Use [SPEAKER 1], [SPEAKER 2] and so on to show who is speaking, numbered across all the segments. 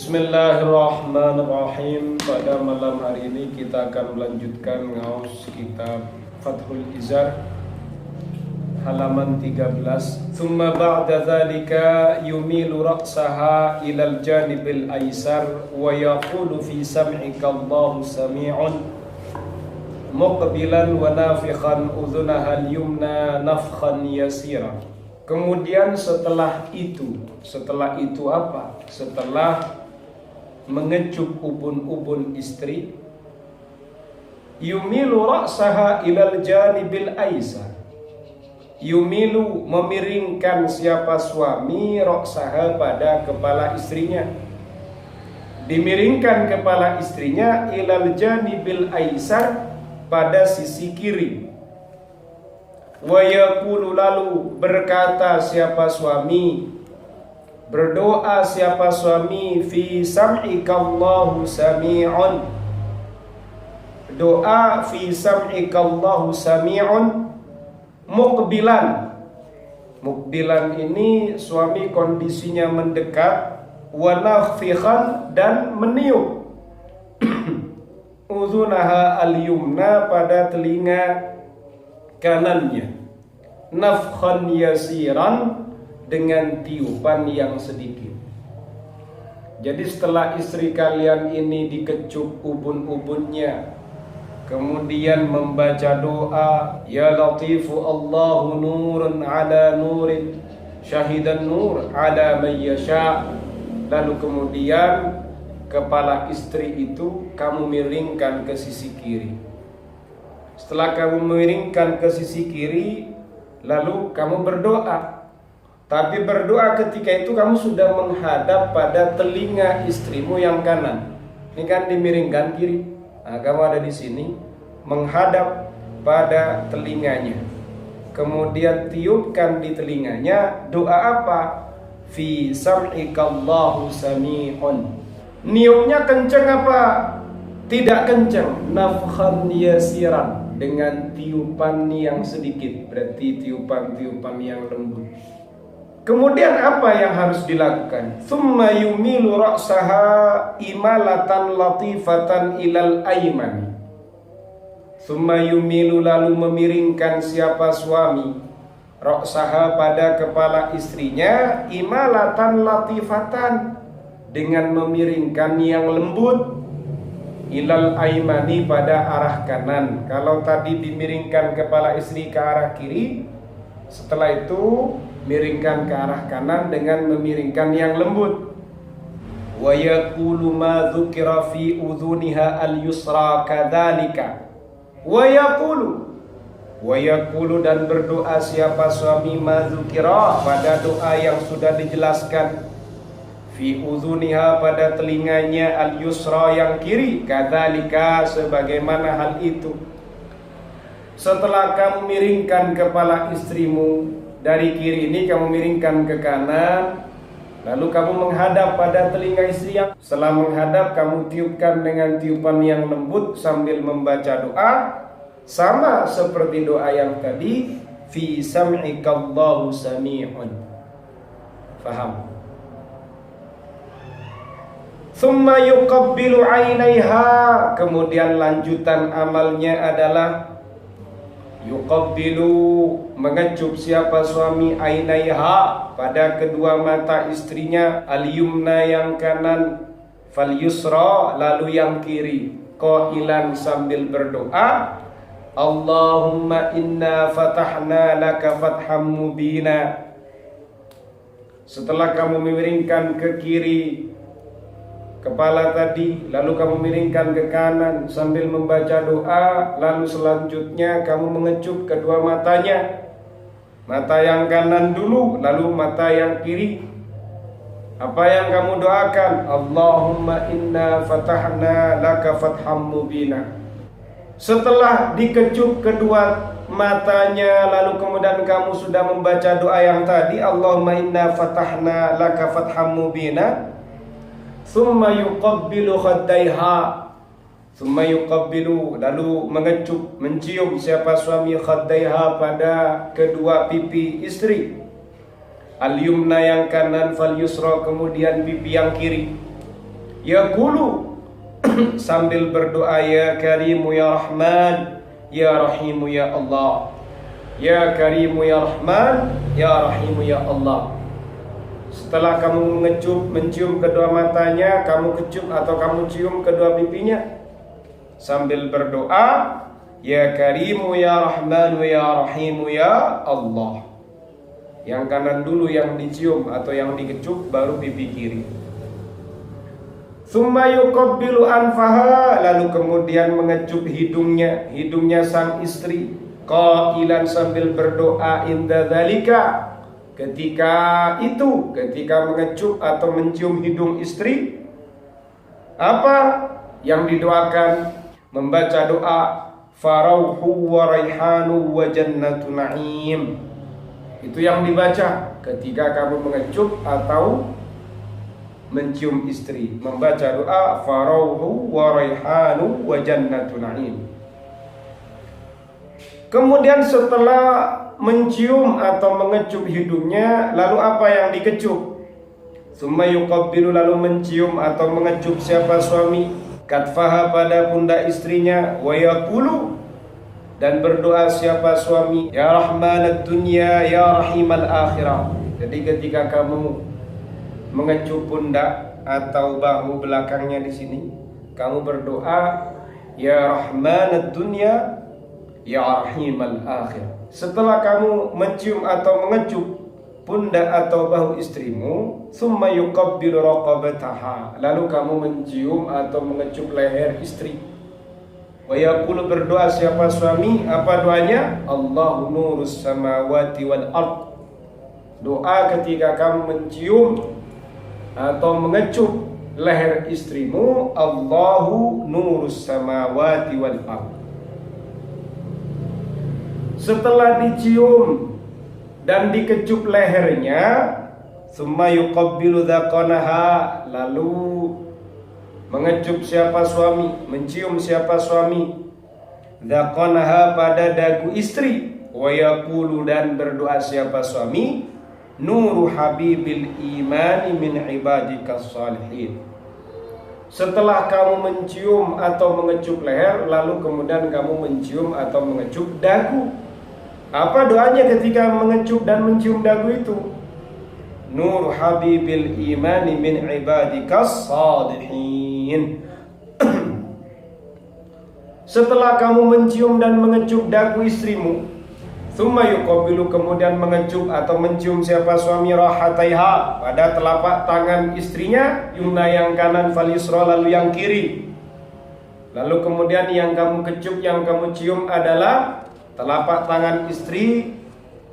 [SPEAKER 1] Bismillahirrahmanirrahim. Pada malam hari ini kita akan melanjutkan ngaus kitab Fathul Izar halaman 13. Thumma ba'da dzalika yumilu ra'saha ilal janibil aysar wa yaqulu fi sam'ika Allahu sami'un muqbilan wa nafikhan udhunaha al-yumna nafkhan yasira. Kemudian setelah itu apa? Setelah mengecup ubun-ubun istri, yumilu ra'saha ilal janibil aisar. Yumilu memiringkan siapa suami ra'saha pada kepala istrinya. Dimiringkan kepala istrinya ilal janibil aisar pada sisi kiri. Wa yaqulu lalu berkata siapa suami, berdoa siapa suami, fi sam'ika Allahu sami'un. Doa fi sam'ika Allahu sami'un muqbilan. Muqbilan ini suami kondisinya mendekat, wa nafikhan dan meniup udhunaha al-yumna pada telinga kanannya, nafkhan yasiran dengan tiupan yang sedikit. Jadi setelah istri kalian ini dikecup ubun-ubunnya, kemudian membaca doa, ya latifu Allahu nurun ala nurin syahidan nur ala man yasha. Lalu kemudian kepala istri itu kamu miringkan ke sisi kiri. Setelah kamu miringkan ke sisi kiri, lalu kamu berdoa. Tapi berdoa ketika itu kamu sudah menghadap pada telinga istrimu yang kanan. Ini kan dimiringkan kiri. Nah, kamu ada di sini menghadap pada telinganya. Kemudian tiupkan di telinganya doa apa? Fi sam'ika Allahu sami'un. Niupnya kenceng apa? Tidak kenceng. Nafkhan yasiran, dengan tiupan yang sedikit. Berarti tiupan-tiupan yang lembut. Kemudian apa yang harus dilakukan? Thumma yumilu ra'saha imalatan latifatan ilal aymani. Thumma yumilu lalu memiringkan siapa suami ra'saha pada kepala istrinya imalatan latifatan, dengan memiringkan yang lembut, ilal aymani pada arah kanan. Kalau tadi dimiringkan kepala istri ke arah kiri, setelah itu miringkan ke arah kanan dengan memiringkan yang lembut. Wa yaqulu ma dzukira fi udhuniha al-yusra kadzalika. Wa yaqulu dan berdoa siapa suami ma dzukira pada doa yang sudah dijelaskan, fi udhuniha pada telinganya al-yusra yang kiri, kadzalika sebagaimana hal itu. Setelah kamu miringkan kepala istrimu dari kiri ini, kamu miringkan ke kanan, lalu kamu menghadap pada telinga istri yang. Setelah menghadap, kamu tiupkan dengan tiupan yang lembut sambil membaca doa, sama seperti doa yang tadi, fi sam'ika Allahu sami'un. Faham? Thumma yuqabbilu 'ainaiha. Kemudian lanjutan amalnya adalah yuqabbilu, mengecup siapa suami, ainaiha pada kedua mata istrinya, al-yumna yang kanan, fal yusra lalu yang kiri, qailan sambil berdoa, Allahumma inna fatahna laka fatham mubina. Setelah kamu miringkan ke kiri kepala tadi, lalu kamu miringkan ke kanan sambil membaca doa, lalu selanjutnya kamu mengecup kedua matanya. Mata yang kanan dulu, lalu mata yang kiri. Apa yang kamu doakan? Allahumma inna fatahna laka fatham mubina. Setelah dikecup kedua matanya, lalu kemudian kamu sudah membaca doa yang tadi, Allahumma inna fatahna laka fatham mubina. Thumma yuqabbilu khaddaiha. Thumma yuqabbilu lalu mengecup, mencium siapa suami khaddaiha pada kedua pipi istri. Al-yumna yang kanan, fal yusra kemudian pipi yang kiri. yaqulu sambil berdoa, ya Karimu ya Rahman ya Rahimu ya Allah. Ya Karimu ya Rahman ya Rahimu ya Allah. Setelah kamu mencium kedua matanya, kamu kecup atau kamu cium kedua pipinya, sambil berdoa, ya Karimu ya Rahmanu ya Rahimu ya Allah. Yang kanan dulu yang dicium atau yang dikecup, baru pipi kiri. Tsumma yuqabbilu anfaha, lalu kemudian mengecup hidungnya sang istri, qailan sambil berdoa, inda dzalika, ketika mengecup atau mencium hidung istri, apa yang didoakan? Membaca doa, farauhu wa raihanu wa jannatu na'im. Itu yang dibaca ketika kamu mengecup atau mencium istri. Membaca doa, farauhu wa raihanu wa jannatu na'im. Kemudian setelah mencium atau mengecup hidungnya, lalu apa yang dikecup? Tsumma yuqabbilu, lalu mencium atau mengecup siapa suami, katfaha pada pundak istrinya, wa yaqulu, dan berdoa siapa suami, ya Rahmanad dunya ya Rahimal akhirah. Jadi ketika kamu mengecup pundak atau bahu belakangnya di sini, kamu berdoa, ya Rahmanad dunya ya Rahimal akhirah. Setelah kamu mencium atau mengecup pundak atau bahu istrimu, tsumma yuqabbilu raqabataha, lalu kamu mencium atau mengecup leher istri. Wa yaqulu, berdoa siapa suami, apa doanya? Allahu nurus samawati wal ard. Doa ketika kamu mencium atau mengecup leher istrimu, Allahu nurus samawati wal ard. Setelah dicium dan dikecup lehernya, tsumma yuqabbilu dzaqanaha, lalu mengecup siapa suami, mencium siapa suami, dzaqanaha pada dagu istri, wa yaqulu, dan berdoa siapa suami, nuru habibil imani min ibadikas salihin. Setelah kamu mencium atau mengecup leher, lalu kemudian kamu mencium atau mengecup dagu. Apa doanya ketika mengecup dan mencium dagu itu? Nur habibil imani min ibadikas salihin. Setelah kamu mencium dan mengecup dagu istrimu, tsumma yuqabbilu, kemudian mengecup atau mencium siapa suami, rahataiha, pada telapak tangan istrinya, yumna yang kanan, fal yusra, lalu yang kiri. Lalu kemudian yang kamu kecup, yang kamu cium adalah telapak tangan istri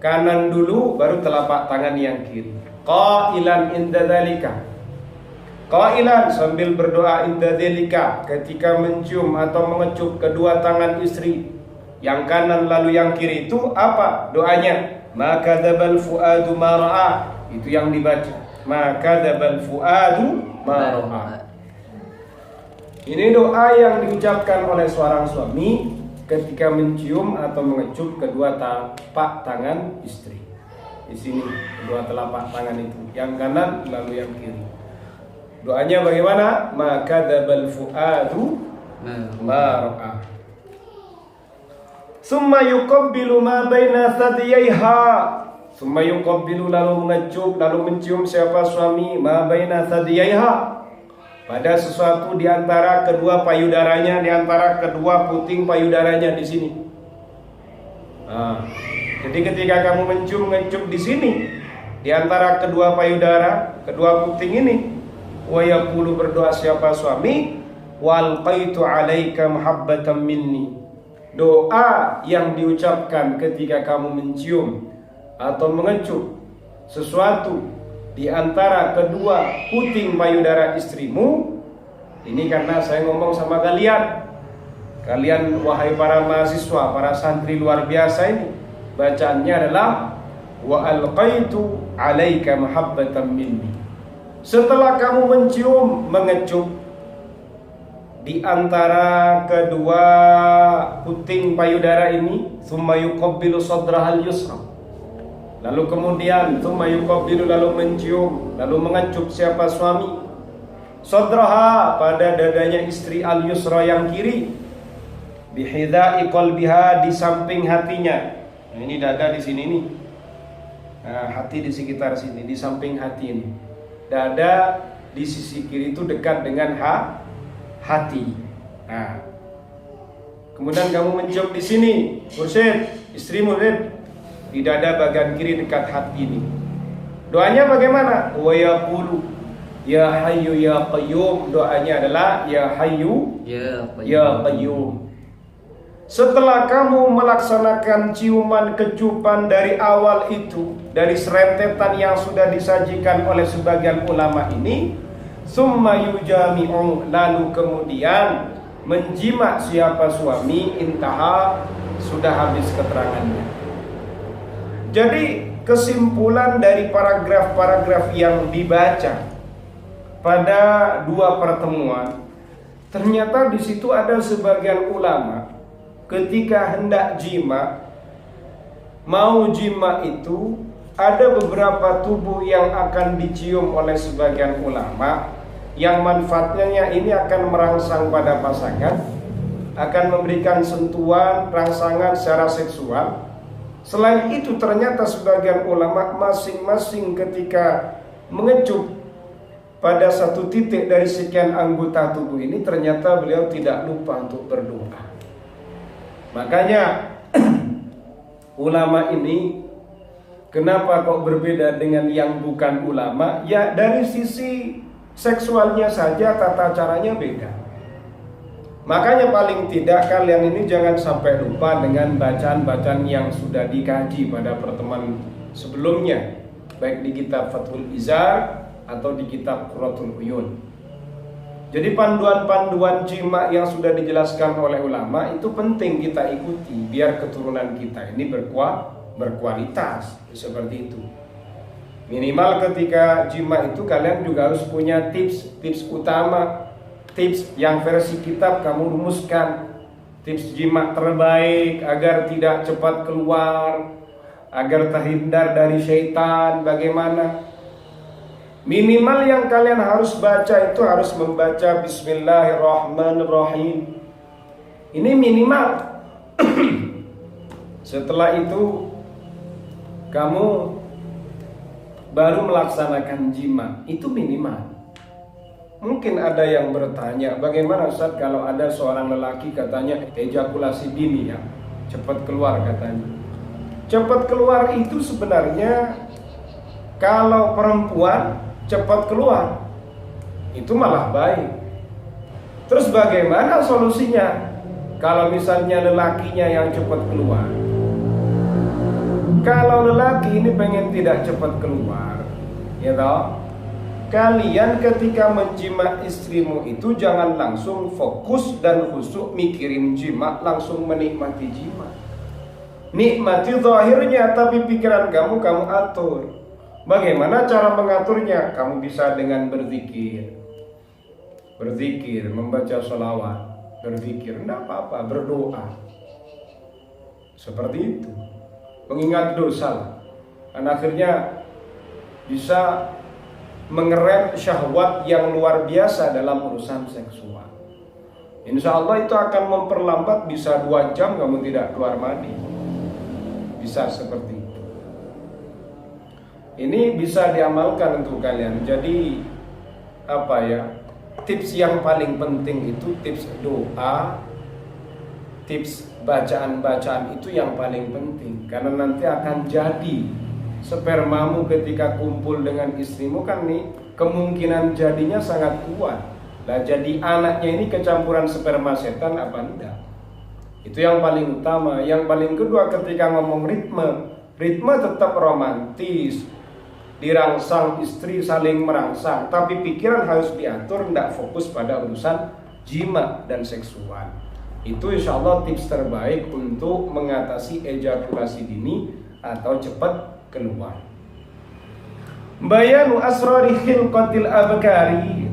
[SPEAKER 1] kanan dulu, baru telapak tangan yang kiri. Qailan inda dzalika, qailan sambil berdoa, inda dzalika, ketika mencium atau mengecup kedua tangan istri, yang kanan lalu yang kiri, itu apa doanya? Maka dzabal fuadu ma ra'a, itu yang dibaca, maka dzabal fuadu ma ra'a. Ini doa yang diucapkan oleh seorang suami ketika mencium atau mengecup kedua telapak tangan istri. Di sini kedua telapak tangan itu, yang kanan lalu yang kiri. Doanya bagaimana? Maka dzabal fuadu ma ra'a. Summa yuqabbilu ma baina thadiyaiha, summa yuqabbilu, lalu mengecup, lalu mencium siapa suami, ma baina thadiyaiha, pada sesuatu di antara kedua payudaranya, di antara kedua puting payudaranya di sini. Jadi ketika kamu mencium mengecup di sini, di antara kedua payudara, kedua puting ini, wa yaqulu, berdoa siapa suami, walqaitu 'alaika mahabbatan minni. Doa yang diucapkan ketika kamu mencium atau mengecup sesuatu di antara kedua puting payudara istrimu. Ini karena saya ngomong sama kalian wahai para mahasiswa, para santri luar biasa ini, bacaannya adalah wa alqaitu 'alaika mahabbatan minni. Setelah kamu mencium mengecup di antara kedua puting payudara ini, tsumma yuqabbilu sadrahal yusra, lalu kemudian tsumma yuqabbilu, lalu mencium, lalu mengecup siapa suami Sodraha, pada dadanya istri, al-yusra yang kiri, bihidai qalbiha, di samping hatinya. Nah, ini dada di sini nih. Nah, hati di sekitar sini, di samping hati ini. Dada di sisi kiri itu dekat dengan hati. Nah, kemudian kamu mencium di sini, Mursyid, istrimu di dada bagian kiri dekat hati ini. Doanya bagaimana? Wa yaqulu ya hayyu ya qayyum. Doanya adalah ya hayyu ya qayyum. Setelah kamu melaksanakan ciuman kecupan dari awal itu, dari serentetan yang sudah disajikan oleh sebagian ulama ini, summa yujami'u, lalu kemudian menjima siapa suami, intaha, sudah habis keterangannya. Jadi kesimpulan dari paragraf-paragraf yang dibaca pada dua pertemuan, ternyata di situ ada sebagian ulama ketika hendak jima, mau jima itu ada beberapa tubuh yang akan dicium oleh sebagian ulama, yang manfaatnya ini akan merangsang pada pasangan, akan memberikan sentuhan, rangsangan secara seksual. Selain itu ternyata sebagian ulama masing-masing ketika mengecup pada satu titik dari sekian anggota tubuh ini, ternyata beliau tidak lupa untuk berdoa. Makanya ulama ini kenapa kok berbeda dengan yang bukan ulama? Ya dari sisi seksualnya saja tata caranya beda. Makanya paling tidak kalian ini jangan sampai lupa dengan bacaan-bacaan yang sudah dikaji pada pertemuan sebelumnya, baik di kitab Fathul Izar atau di kitab Qurratul Uyun. Jadi panduan-panduan jima yang sudah dijelaskan oleh ulama itu penting kita ikuti biar keturunan kita ini berkualitas, seperti itu. Minimal ketika jima itu kalian juga harus punya tips utama, tips yang versi kitab kamu rumuskan, tips jima terbaik agar tidak cepat keluar, agar terhindar dari syaitan. Bagaimana? Minimal yang kalian harus baca itu harus membaca Bismillahirrahmanirrahim. Ini minimal. Setelah itu kamu baru melaksanakan jima. Itu minimal. Mungkin ada yang bertanya, bagaimana Ustaz kalau ada seorang lelaki katanya ejakulasi dini ya, cepat keluar katanya. Cepat keluar itu sebenarnya kalau perempuan cepat keluar itu malah baik. Terus bagaimana solusinya kalau misalnya lelakinya yang cepat keluar? Kalau lelaki ini pengen tidak cepat keluar, ya toh, kalian ketika menjima istrimu itu jangan langsung fokus dan khusyuk mikirin jima, langsung menikmati jima. Nikmati zahirnya, tapi pikiran kamu atur. Bagaimana cara mengaturnya? Kamu bisa dengan berzikir, membaca sholawat, berzikir, tidak apa-apa, berdoa. Seperti itu, mengingat dosa, dan akhirnya bisa mengerem syahwat yang luar biasa dalam urusan seksual. Insya Allah itu akan memperlambat, bisa 2 jam kamu tidak keluar mandi. Bisa seperti itu. Ini bisa diamalkan untuk kalian. Jadi apa ya, tips yang paling penting itu tips doa, tips bacaan-bacaan itu yang paling penting. Karena nanti akan jadi spermamu ketika kumpul dengan istrimu kan nih, kemungkinan jadinya sangat kuat. Nah jadi anaknya ini kecampuran sperma setan apa enggak? Itu yang paling utama. Yang paling kedua ketika ngomong ritme tetap romantis, dirangsang, istri saling merangsang, tapi pikiran harus diatur, tidak fokus pada urusan jima dan seksual. Itu insya Allah tips terbaik untuk mengatasi ejakulasi dini atau cepat keluar. Bayanu asrari khilqatil abkari.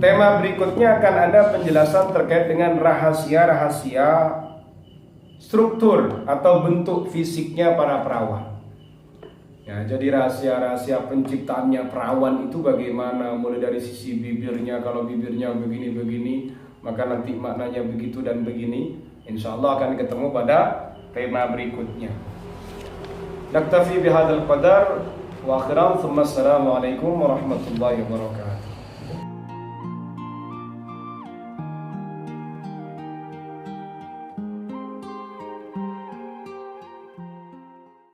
[SPEAKER 1] Tema berikutnya akan ada penjelasan terkait dengan rahasia-rahasia struktur atau bentuk fisiknya para perawan. Ya, jadi rahasia-rahasia penciptaannya perawan itu bagaimana, mulai dari sisi bibirnya, kalau bibirnya begini-begini maka nanti maknanya begitu dan begini. Insya Allah akan ketemu pada tema berikutnya. Naktafi bihadzal qadar wa akhiran, thumma assalamu alaikum warahmatullahi wabarakatuh.